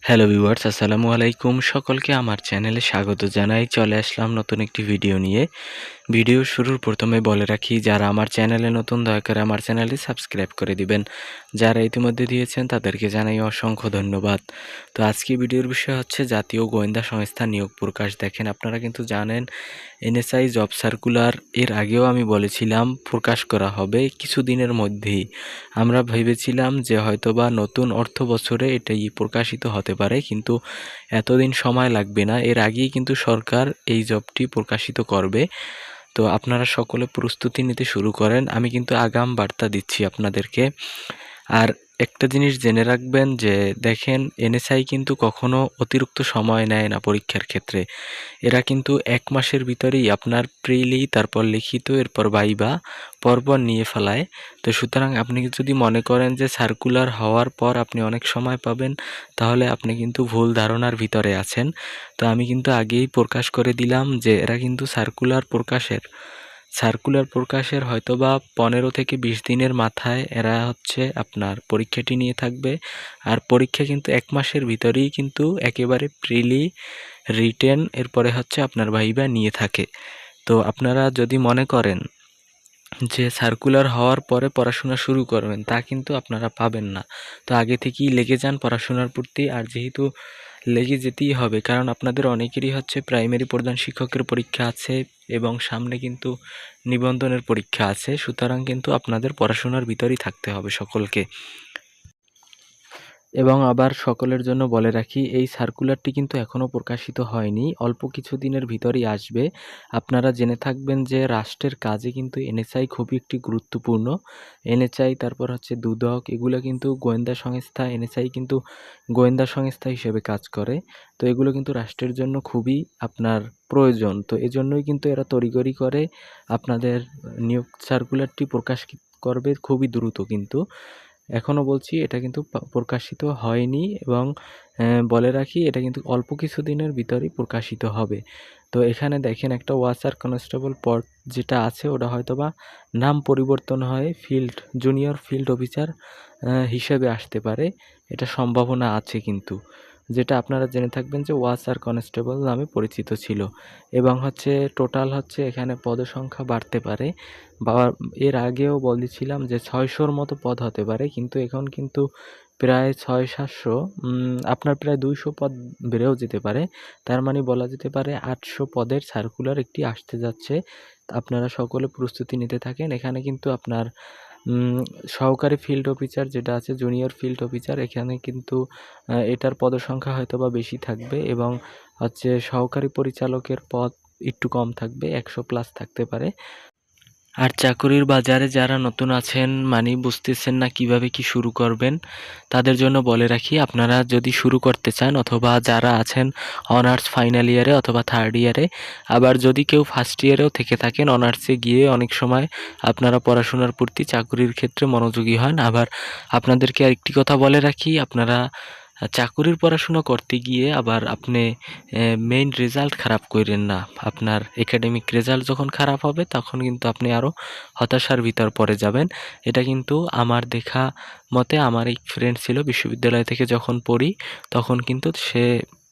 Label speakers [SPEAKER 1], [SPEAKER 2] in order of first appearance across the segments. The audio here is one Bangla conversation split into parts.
[SPEAKER 1] হ্যালো ভিউয়ার্স, আসসালামু আলাইকুম। সকলকে আমার চ্যানেলে স্বাগত জানাই। চলে আসলাম নতুন একটি ভিডিও নিয়ে। ভিডিও শুরুর প্রথমে বলে রাখি, যারা আমার চ্যানেলে নতুন দয়া করে আমার চ্যানেলটি সাবস্ক্রাইব করে দিবেন। যারা ইতিমধ্যে দিয়েছেন তাদেরকে জানাই অসংখ্য ধন্যবাদ। তো আজকে ভিডিওর বিষয় হচ্ছে জাতীয় গোয়েন্দা সংস্থা নিয়োগ প্রকাশ। দেখেন, আপনারা কিন্তু জানেন এনএসআই জব সার্কুলার এর আগেও আমি বলেছিলাম প্রকাশ করা হবে কিছুদিনের মধ্যেই। আমরা ভেবেছিলাম যে হয়তোবা নতুন অর্থ বছরে এটাই প্রকাশিত হতে পারে, কিন্তু এতদিন সময় লাগবে না। এর আগেই কিন্তু সরকার এই জবটি প্রকাশিত করবে। তো আপনারা সকলে প্রস্তুতি নিতে শুরু করেন। আমি কিন্তু আগাম বার্তা দিচ্ছি আপনাদেরকে। আর একটা জিনিস জেনে রাখবেন যে দেখেন, এনএসআই কিন্তু কখনো অতিরিক্ত সময় নেয় না পরীক্ষার ক্ষেত্রে। এরা কিন্তু 1 মাসের ভিতরেই আপনার প্রিলি, তারপর লিখিত, এরপর ভাইভা পরপর নিয়ে ফেলায়। তো সুতরাং আপনি যদি মনে করেন যে সার্কুলার হওয়ার পর আপনি অনেক সময় পাবেন, তাহলে আপনি কিন্তু ভুল ধারণার ভিতরে আছেন। তো আমি কিন্তু আগেই প্রকাশ করে দিলাম যে এরা কিন্তু সার্কুলার প্রকাশের হয়তোবা 15 থেকে 20 দিনের মাথায় এরা হচ্ছে আপনার পরীক্ষাটি নিয়ে থাকবে। আর পরীক্ষা কিন্তু 1 মাসের ভিতরেই কিন্তু একেবারে প্রিলি, রিটেন, এরপরে হচ্ছে আপনার ভাইভা নিয়ে থাকে। তো আপনারা যদি মনে করেন যে সার্কুলার হওয়ার পরে পড়াশোনা শুরু করবেন, তা কিন্তু আপনারা পাবেন না। তো আগে থেকেই লেগে যান পড়াশোনার প্রতি। আর যেহেতু লেগে যেতেই হবে, কারণ আপনাদের অনেকেরই হচ্ছে প্রাইমারি প্রধান শিক্ষকের পরীক্ষা আছে এবং সামনে কিন্তু নিবন্ধনের পরীক্ষা আছে। সুতরাং কিন্তু আপনাদের পড়াশোনার ভিতরেই থাকতে হবে সকলকে। এবং আবার সকলের জন্য বলে রাখি, এই সার্কুলারটি কিন্তু এখনও প্রকাশিত হয়নি, অল্প কিছু দিনের ভিতরেই আসবে। আপনারা জেনে থাকবেন যে রাষ্ট্রের কাজে কিন্তু এনএসআই খুবই একটি গুরুত্বপূর্ণ। এনএসআই, তারপর হচ্ছে দুদক, এগুলো কিন্তু গোয়েন্দা সংস্থা। এনএসআই কিন্তু গোয়েন্দা সংস্থা হিসেবে কাজ করে। তো এগুলো কিন্তু রাষ্ট্রের জন্য খুবই আপনার প্রয়োজন। তো এজন্যই কিন্তু এরা তড়িঘড়ি করে আপনাদের নিয়োগ সার্কুলারটি প্রকাশ করবে খুবই দ্রুত। কিন্তু এখনও বলছি, এটা কিন্তু প্রকাশিত হয়নি। এবং বলে রাখি, এটা কিন্তু অল্প কিছু দিনের ভিতরেই প্রকাশিত হবে। তো এখানে দেখেন, একটা ওয়াচার কনস্টেবল পদ যেটা আছে, ওটা হয়তোবা নাম পরিবর্তন হয়ে জুনিয়র ফিল্ড অফিসার হিসেবে আসতে পারে। এটা সম্ভাবনা আছে কিন্তু। যেটা আপনারা জেনে থাকবেন যে ওয়াচার কনস্টেবল নামে পরিচিত ছিল। এবং হচ্ছে টোটাল হচ্ছে এখানে পদসংখ্যা বাড়তে পারে। বা এর আগেও বলেছিলাম যে 600-র মতো পদ হতে পারে, কিন্তু এখন কিন্তু প্রায় 600-700, আপনার প্রায় 200 পদ বেড়েও যেতে পারে। তার মানে বলা যেতে পারে 800 পদের সার্কুলার একটি আসতে যাচ্ছে। আপনারা সকলে প্রস্তুতি নিতে থাকেন। এখানে কিন্তু আপনার সহকারী ফিল্ড অফিসার যেটা আছে, জুনিয়র ফিল্ড অফিসার, এখানে কিন্তু এটার পদসংখ্যা হয়তোবা বেশি থাকবে। এবং হচ্ছে সহকারী পরিচালকের পদ একটু কম থাকবে, 100+ থাকতে পারে। আর চাকরির বাজারে যারা নতুন আছেন, মানে বুঝতেছেন না কিভাবে কি শুরু করবেন, তাদের জন্য বলে রাখি, আপনারা যদি শুরু করতে চান, অথবা যারা আছেন অনার্স ফাইনাল ইয়ারে অথবা থার্ড ইয়ারে, আবার যদি কেউ ফার্স্ট ইয়ারেও থেকে থাকেন, অনার্সে গিয়ে অনেক সময় আপনারা পড়াশোনার প্রতি চাকরির ক্ষেত্রে মনোযোগী হন। আবার আপনাদেরকে আরেকটি কথা বলে রাখি, আপনারা চাকুরির পড়াশুনো করতে গিয়ে আবার আপনি মেইন রেজাল্ট খারাপ কইরেন না। আপনার একাডেমিক রেজাল্ট যখন খারাপ হবে, তখন কিন্তু আপনি আরও হতাশার ভিতর পড়ে যাবেন। এটা কিন্তু আমার দেখা মতে, আমার এক ফ্রেন্ড ছিল বিশ্ববিদ্যালয় থেকে যখন পড়ি, তখন কিন্তু সে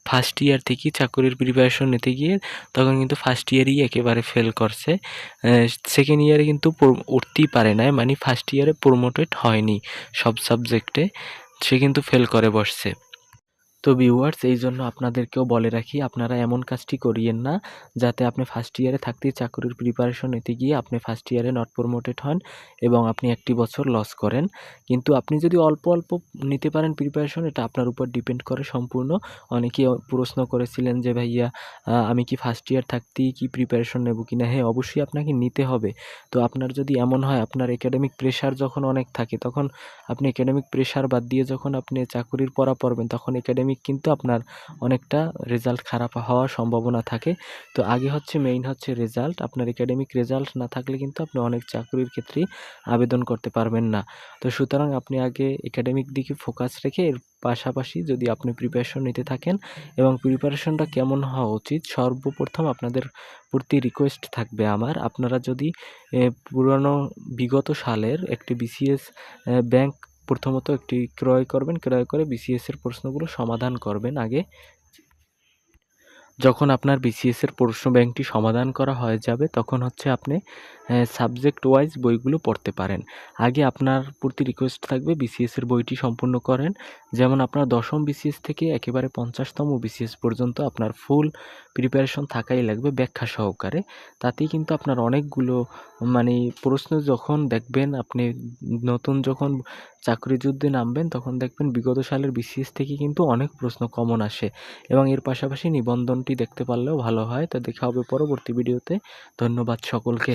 [SPEAKER 1] ফার্স্ট ইয়ার থেকেই চাকুরির প্রিপারেশন নিতে গিয়ে তখন কিন্তু ফার্স্ট ইয়ারেই একেবারে ফেল করছে। সেকেন্ড ইয়ারে কিন্তু উঠতেই পারে নাই, মানে ফার্স্ট ইয়ারে প্রমোটেড হয়নি সব সাবজেক্টে, সে কিন্তু ফেল করে বসছে। তো ভিউয়ার্স, এই জন্য আপনাদেরকেও বলে রাখি, আপনারা এমন কাজটি করিয়েন না যাতে আপনি ফার্স্ট ইয়ারে থাকতেই চাকরির প্রিপারেশন নিতে গিয়ে আপনি ফার্স্ট ইয়ারে নট প্রমোটেড হন এবং আপনি একটি বছর লস করেন। কিন্তু আপনি যদি অল্প অল্প নিতে পারেন প্রিপারেশন, এটা আপনার উপর ডিপেন্ড করে সম্পূর্ণ। অনেকেই প্রশ্ন করেছিলেন যে ভাইয়া, আমি কি ফার্স্ট ইয়ার থাকতেই কি প্রিপারেশন নেব কিনা? হ্যাঁ, অবশ্যই আপনাকে নিতে হবে। তো আপনার যদি এমন হয়, আপনার একাডেমিক প্রেশার যখন অনেক থাকে, তখন আপনি একাডেমিক প্রেশার বাদ দিয়ে যখন আপনি চাকুরির পড়া পড়বেন, তখন একাডেমিক কিন্তু আপনার অনেকটা রেজাল্ট খারাপ হওয়ার সম্ভাবনা থাকে। তো আগে হচ্ছে মেইন হচ্ছে রেজাল্ট। আপনার একাডেমিক রেজাল্ট না থাকলে কিন্তু আপনি অনেক চাকরির ক্ষেত্রেই আবেদন করতে পারবেন না। তো সুতরাং আপনি আগে একাডেমিক দিকে ফোকাস রেখে এর পাশাপাশি যদি আপনি প্রিপারেশন নিতে থাকেন, এবং প্রিপারেশনটা কেমন হওয়া উচিত, সর্বপ্রথম আপনাদের প্রতি রিকোয়েস্ট থাকবে আমার, আপনারা যদি পুরনো বিগত সালের একটি বিসিএস ব্যাংক প্রথমত একটি ক্রয় করবেন, ক্রয় করে বিসিএস এর প্রশ্নগুলো সমাধান করবেন আগে। যখন আপনার বিসিএস এর প্রশ্ন ব্যাংকটি সমাধান করা হয়ে যাবে তখন হচ্ছে আপনি সাবজেক্ট ওয়াইজ বইগুলো পড়তে পারেন। আগে আপনার প্রতি রিকোয়েস্ট থাকবে বিসিএস এর বইটি সম্পূর্ণ করেন। যেমন আপনার ১০ম বিসিএস থেকে একেবারে ৫০তম বিসিএস পর্যন্ত আপনার ফুল প্রিপারেশন থাকাই লাগবে ব্যাখ্যা সহকারে। তাতেই কিন্তু আপনার অনেকগুলো মানে প্রশ্ন যখন দেখবেন আপনি নতুন যখন চাকরিযুদ্ধে নামবেন তখন দেখবেন বিগত সালের বিসিএস থেকে কিন্তু অনেক প্রশ্ন কমন আসে এবং এর পাশাপাশি নিবন্ধনটি দেখতে পারলেও ভালো হয়। তো দেখা হবে পরবর্তী ভিডিওতে। ধন্যবাদ সকলকে।